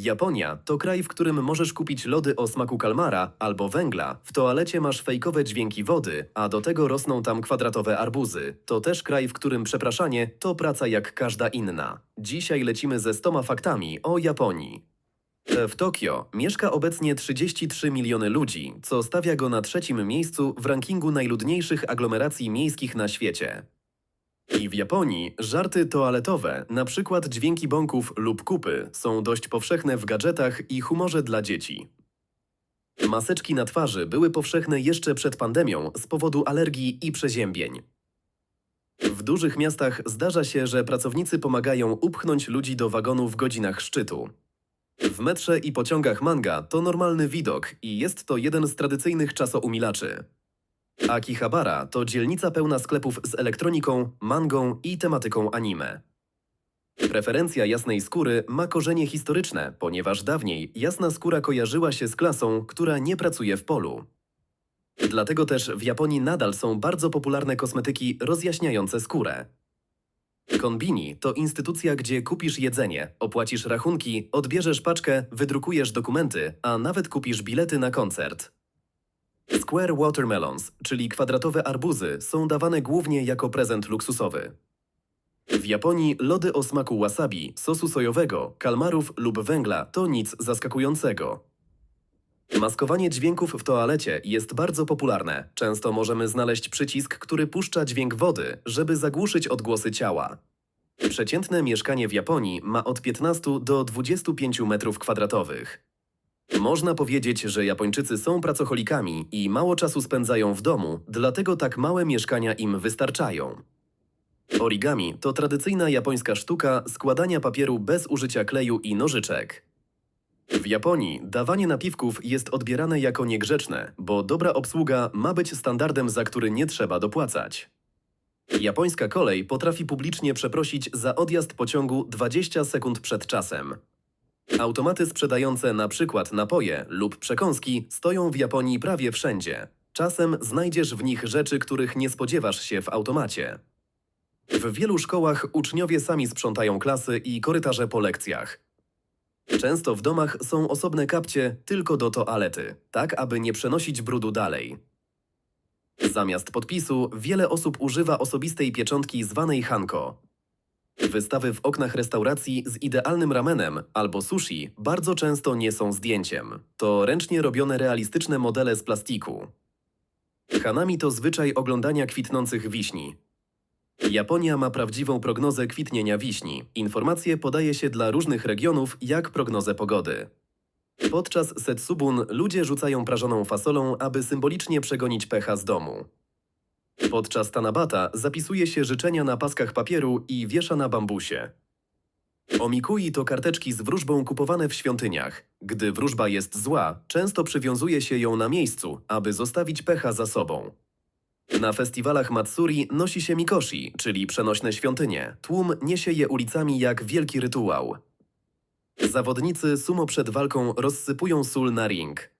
Japonia to kraj, w którym możesz kupić lody o smaku kalmara albo węgla. W toalecie masz fejkowe dźwięki wody, a do tego rosną tam kwadratowe arbuzy. To też kraj, w którym przepraszanie to praca jak każda inna. Dzisiaj lecimy ze 100 faktami o Japonii. W Tokio mieszka obecnie 33 miliony ludzi, co stawia go na trzecim miejscu w rankingu najludniejszych aglomeracji miejskich na świecie. I w Japonii żarty toaletowe, na przykład dźwięki bąków lub kupy, są dość powszechne w gadżetach i humorze dla dzieci. Maseczki na twarzy były powszechne jeszcze przed pandemią z powodu alergii i przeziębień. W dużych miastach zdarza się, że pracownicy pomagają upchnąć ludzi do wagonu w godzinach szczytu. W metrze i pociągach manga to normalny widok i jest to jeden z tradycyjnych czasoumilaczy. Akihabara to dzielnica pełna sklepów z elektroniką, mangą i tematyką anime. Preferencja jasnej skóry ma korzenie historyczne, ponieważ dawniej jasna skóra kojarzyła się z klasą, która nie pracuje w polu. Dlatego też w Japonii nadal są bardzo popularne kosmetyki rozjaśniające skórę. Konbini to instytucja, gdzie kupisz jedzenie, opłacisz rachunki, odbierzesz paczkę, wydrukujesz dokumenty, a nawet kupisz bilety na koncert. Square watermelons, czyli kwadratowe arbuzy, są dawane głównie jako prezent luksusowy. W Japonii lody o smaku wasabi, sosu sojowego, kalmarów lub węgla to nic zaskakującego. Maskowanie dźwięków w toalecie jest bardzo popularne. Często możemy znaleźć przycisk, który puszcza dźwięk wody, żeby zagłuszyć odgłosy ciała. Przeciętne mieszkanie w Japonii ma od 15 do 25 m². Można powiedzieć, że Japończycy są pracocholikami i mało czasu spędzają w domu, dlatego tak małe mieszkania im wystarczają. Origami to tradycyjna japońska sztuka składania papieru bez użycia kleju i nożyczek. W Japonii dawanie napiwków jest odbierane jako niegrzeczne, bo dobra obsługa ma być standardem, za który nie trzeba dopłacać. Japońska kolej potrafi publicznie przeprosić za odjazd pociągu 20 sekund przed czasem. Automaty sprzedające na przykład napoje lub przekąski stoją w Japonii prawie wszędzie. Czasem znajdziesz w nich rzeczy, których nie spodziewasz się w automacie. W wielu szkołach uczniowie sami sprzątają klasy i korytarze po lekcjach. Często w domach są osobne kapcie tylko do toalety, tak aby nie przenosić brudu dalej. Zamiast podpisu wiele osób używa osobistej pieczątki zwanej hanko. Wystawy w oknach restauracji z idealnym ramenem albo sushi bardzo często nie są zdjęciem. To ręcznie robione realistyczne modele z plastiku. Hanami to zwyczaj oglądania kwitnących wiśni. Japonia ma prawdziwą prognozę kwitnienia wiśni. Informacje podaje się dla różnych regionów jak prognozę pogody. Podczas Setsubun ludzie rzucają prażoną fasolą, aby symbolicznie przegonić pecha z domu. Podczas Tanabata zapisuje się życzenia na paskach papieru i wiesza na bambusie. Omikui to karteczki z wróżbą kupowane w świątyniach. Gdy wróżba jest zła, często przywiązuje się ją na miejscu, aby zostawić pecha za sobą. Na festiwalach Matsuri nosi się mikoshi, czyli przenośne świątynie. Tłum niesie je ulicami jak wielki rytuał. Zawodnicy sumo przed walką rozsypują sól na ring.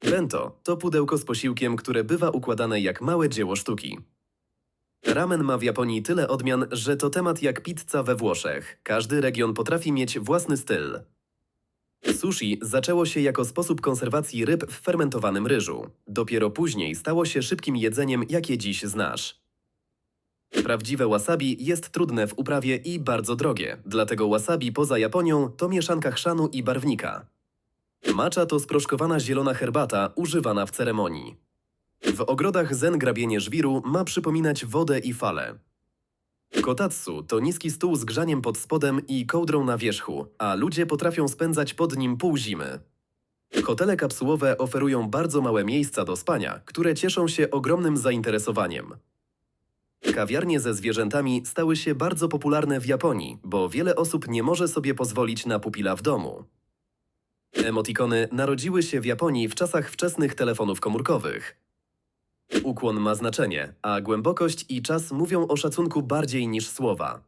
Bento to pudełko z posiłkiem, które bywa układane jak małe dzieło sztuki. Ramen ma w Japonii tyle odmian, że to temat jak pizza we Włoszech. Każdy region potrafi mieć własny styl. Sushi zaczęło się jako sposób konserwacji ryb w fermentowanym ryżu. Dopiero później stało się szybkim jedzeniem, jakie dziś znasz. Prawdziwe wasabi jest trudne w uprawie i bardzo drogie, dlatego wasabi poza Japonią to mieszanka chrzanu i barwnika. Matcha to sproszkowana zielona herbata używana w ceremonii. W ogrodach zen grabienie żwiru ma przypominać wodę i fale. Kotatsu to niski stół z grzaniem pod spodem i kołdrą na wierzchu, a ludzie potrafią spędzać pod nim pół zimy. Hotele kapsułowe oferują bardzo małe miejsca do spania, które cieszą się ogromnym zainteresowaniem. Kawiarnie ze zwierzętami stały się bardzo popularne w Japonii, bo wiele osób nie może sobie pozwolić na pupila w domu. Emotikony narodziły się w Japonii w czasach wczesnych telefonów komórkowych. Ukłon ma znaczenie, a głębokość i czas mówią o szacunku bardziej niż słowa.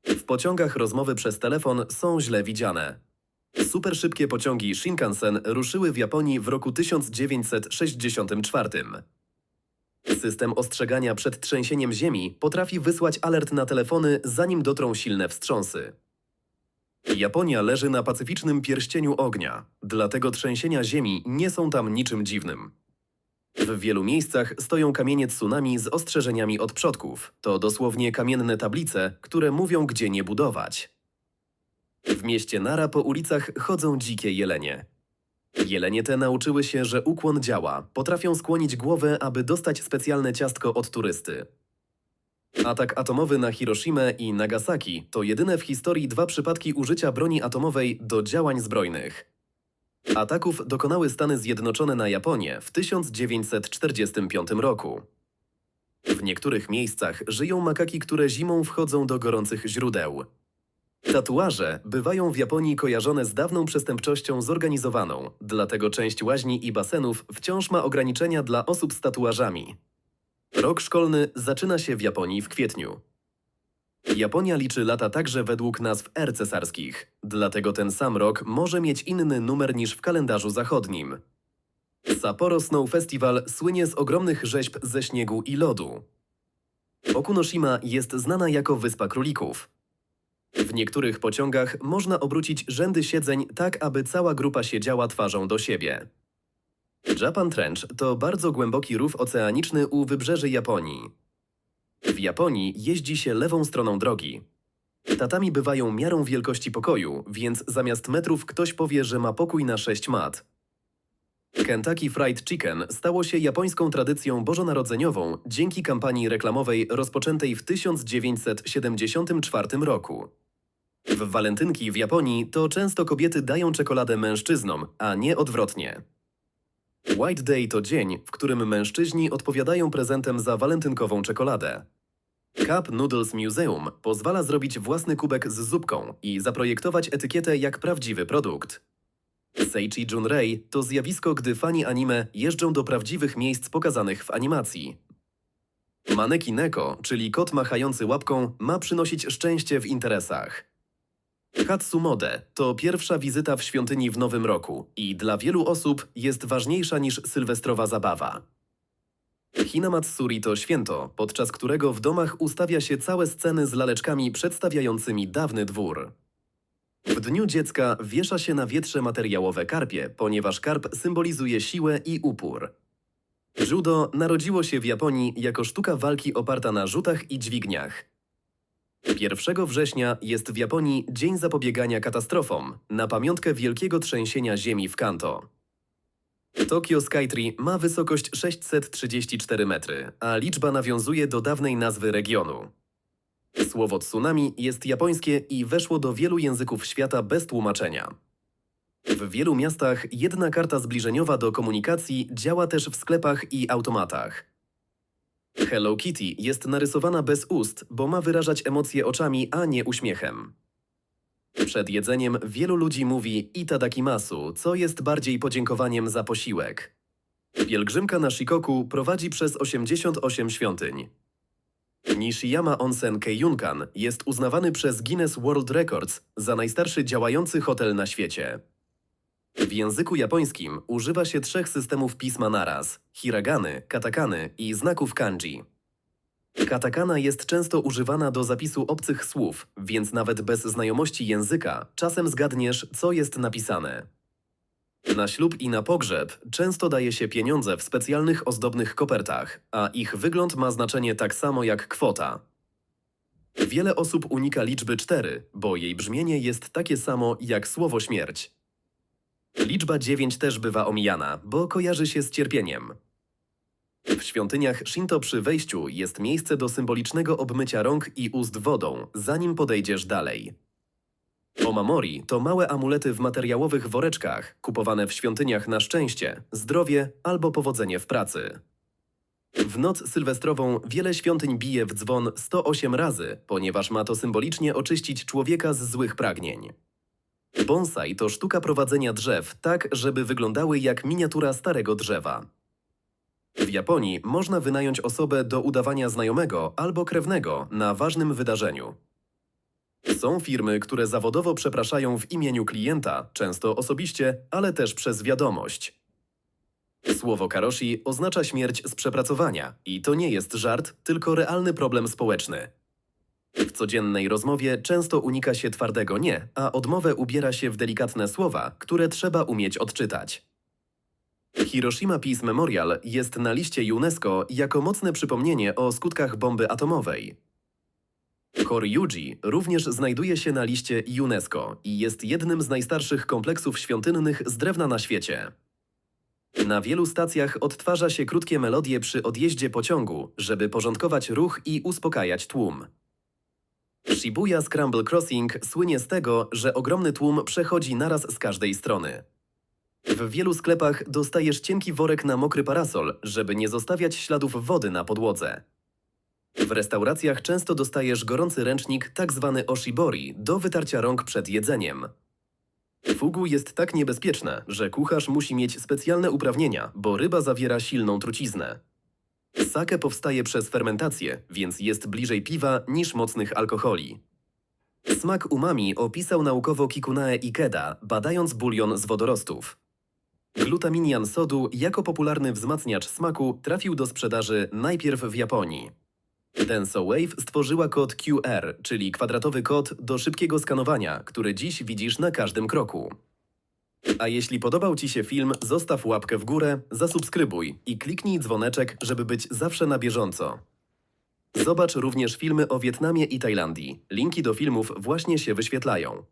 W pociągach rozmowy przez telefon są źle widziane. Superszybkie pociągi Shinkansen ruszyły w Japonii w roku 1964. System ostrzegania przed trzęsieniem ziemi potrafi wysłać alert na telefony, zanim dotrą silne wstrząsy. Japonia leży na pacyficznym pierścieniu ognia, dlatego trzęsienia ziemi nie są tam niczym dziwnym. W wielu miejscach stoją kamienie tsunami z ostrzeżeniami od przodków. To dosłownie kamienne tablice, które mówią, gdzie nie budować. W mieście Nara po ulicach chodzą dzikie jelenie. Jelenie te nauczyły się, że ukłon działa. Potrafią skłonić głowę, aby dostać specjalne ciastko od turysty. Atak atomowy na Hiroshimę i Nagasaki to jedyne w historii 2 przypadki użycia broni atomowej do działań zbrojnych. Ataków dokonały Stany Zjednoczone na Japonię w 1945 roku. W niektórych miejscach żyją makaki, które zimą wchodzą do gorących źródeł. Tatuaże bywają w Japonii kojarzone z dawną przestępczością zorganizowaną, dlatego część łaźni i basenów wciąż ma ograniczenia dla osób z tatuażami. Rok szkolny zaczyna się w Japonii w kwietniu. Japonia liczy lata także według nazw er cesarskich, dlatego ten sam rok może mieć inny numer niż w kalendarzu zachodnim. Sapporo Snow Festival słynie z ogromnych rzeźb ze śniegu i lodu. Okunoshima jest znana jako Wyspa Królików. W niektórych pociągach można obrócić rzędy siedzeń tak, aby cała grupa siedziała twarzą do siebie. Japan Trench to bardzo głęboki rów oceaniczny u wybrzeży Japonii. W Japonii jeździ się lewą stroną drogi. Tatami bywają miarą wielkości pokoju, więc zamiast metrów ktoś powie, że ma pokój na 6 mat. Kentucky Fried Chicken stało się japońską tradycją bożonarodzeniową dzięki kampanii reklamowej rozpoczętej w 1974 roku. W walentynki w Japonii to często kobiety dają czekoladę mężczyznom, a nie odwrotnie. White Day to dzień, w którym mężczyźni odpowiadają prezentem za walentynkową czekoladę. Cup Noodles Museum pozwala zrobić własny kubek z zupką i zaprojektować etykietę jak prawdziwy produkt. Seichi Junrei to zjawisko, gdy fani anime jeżdżą do prawdziwych miejsc pokazanych w animacji. Maneki Neko, czyli kot machający łapką, ma przynosić szczęście w interesach. Hatsumode to pierwsza wizyta w świątyni w Nowym Roku i dla wielu osób jest ważniejsza niż sylwestrowa zabawa. Hinamatsuri to święto, podczas którego w domach ustawia się całe sceny z laleczkami przedstawiającymi dawny dwór. W Dniu Dziecka wiesza się na wietrze materiałowe karpie, ponieważ karp symbolizuje siłę i upór. Judo narodziło się w Japonii jako sztuka walki oparta na rzutach i dźwigniach. 1 września jest w Japonii Dzień Zapobiegania Katastrofom, na pamiątkę wielkiego trzęsienia ziemi w Kanto. Tokyo Skytree ma wysokość 634 metry, a liczba nawiązuje do dawnej nazwy regionu. Słowo tsunami jest japońskie i weszło do wielu języków świata bez tłumaczenia. W wielu miastach jedna karta zbliżeniowa do komunikacji działa też w sklepach i automatach. Hello Kitty jest narysowana bez ust, bo ma wyrażać emocje oczami, a nie uśmiechem. Przed jedzeniem wielu ludzi mówi itadakimasu, co jest bardziej podziękowaniem za posiłek. Pielgrzymka na Shikoku prowadzi przez 88 świątyń. Nishiyama Onsen Keiyunkan jest uznawany przez Guinness World Records za najstarszy działający hotel na świecie. W języku japońskim używa się 3 systemów pisma naraz: hiragany, katakany i znaków kanji. Katakana jest często używana do zapisu obcych słów, więc nawet bez znajomości języka czasem zgadniesz, co jest napisane. Na ślub i na pogrzeb często daje się pieniądze w specjalnych ozdobnych kopertach, a ich wygląd ma znaczenie tak samo jak kwota. Wiele osób unika liczby 4, bo jej brzmienie jest takie samo jak słowo śmierć. Liczba 9 też bywa omijana, bo kojarzy się z cierpieniem. W świątyniach Shinto przy wejściu jest miejsce do symbolicznego obmycia rąk i ust wodą, zanim podejdziesz dalej. Omamori to małe amulety w materiałowych woreczkach, kupowane w świątyniach na szczęście, zdrowie albo powodzenie w pracy. W noc sylwestrową wiele świątyń bije w dzwon 108 razy, ponieważ ma to symbolicznie oczyścić człowieka z złych pragnień. Bonsai to sztuka prowadzenia drzew tak, żeby wyglądały jak miniatura starego drzewa. W Japonii można wynająć osobę do udawania znajomego albo krewnego na ważnym wydarzeniu. Są firmy, które zawodowo przepraszają w imieniu klienta, często osobiście, ale też przez wiadomość. Słowo karoshi oznacza śmierć z przepracowania i to nie jest żart, tylko realny problem społeczny. W codziennej rozmowie często unika się twardego nie, a odmowę ubiera się w delikatne słowa, które trzeba umieć odczytać. Hiroshima Peace Memorial jest na liście UNESCO jako mocne przypomnienie o skutkach bomby atomowej. Horyuji również znajduje się na liście UNESCO i jest jednym z najstarszych kompleksów świątynnych z drewna na świecie. Na wielu stacjach odtwarza się krótkie melodie przy odjeździe pociągu, żeby porządkować ruch i uspokajać tłum. Shibuya Scramble Crossing słynie z tego, że ogromny tłum przechodzi naraz z każdej strony. W wielu sklepach dostajesz cienki worek na mokry parasol, żeby nie zostawiać śladów wody na podłodze. W restauracjach często dostajesz gorący ręcznik, tak zwany oshibori, do wytarcia rąk przed jedzeniem. Fugu jest tak niebezpieczne, że kucharz musi mieć specjalne uprawnienia, bo ryba zawiera silną truciznę. Sake powstaje przez fermentację, więc jest bliżej piwa niż mocnych alkoholi. Smak umami opisał naukowo Kikunae Ikeda, badając bulion z wodorostów. Glutaminian sodu jako popularny wzmacniacz smaku trafił do sprzedaży najpierw w Japonii. Denso Wave stworzyła kod QR, czyli kwadratowy kod do szybkiego skanowania, który dziś widzisz na każdym kroku. A jeśli podobał Ci się film, zostaw łapkę w górę, zasubskrybuj i kliknij dzwoneczek, żeby być zawsze na bieżąco. Zobacz również filmy o Wietnamie i Tajlandii. Linki do filmów właśnie się wyświetlają.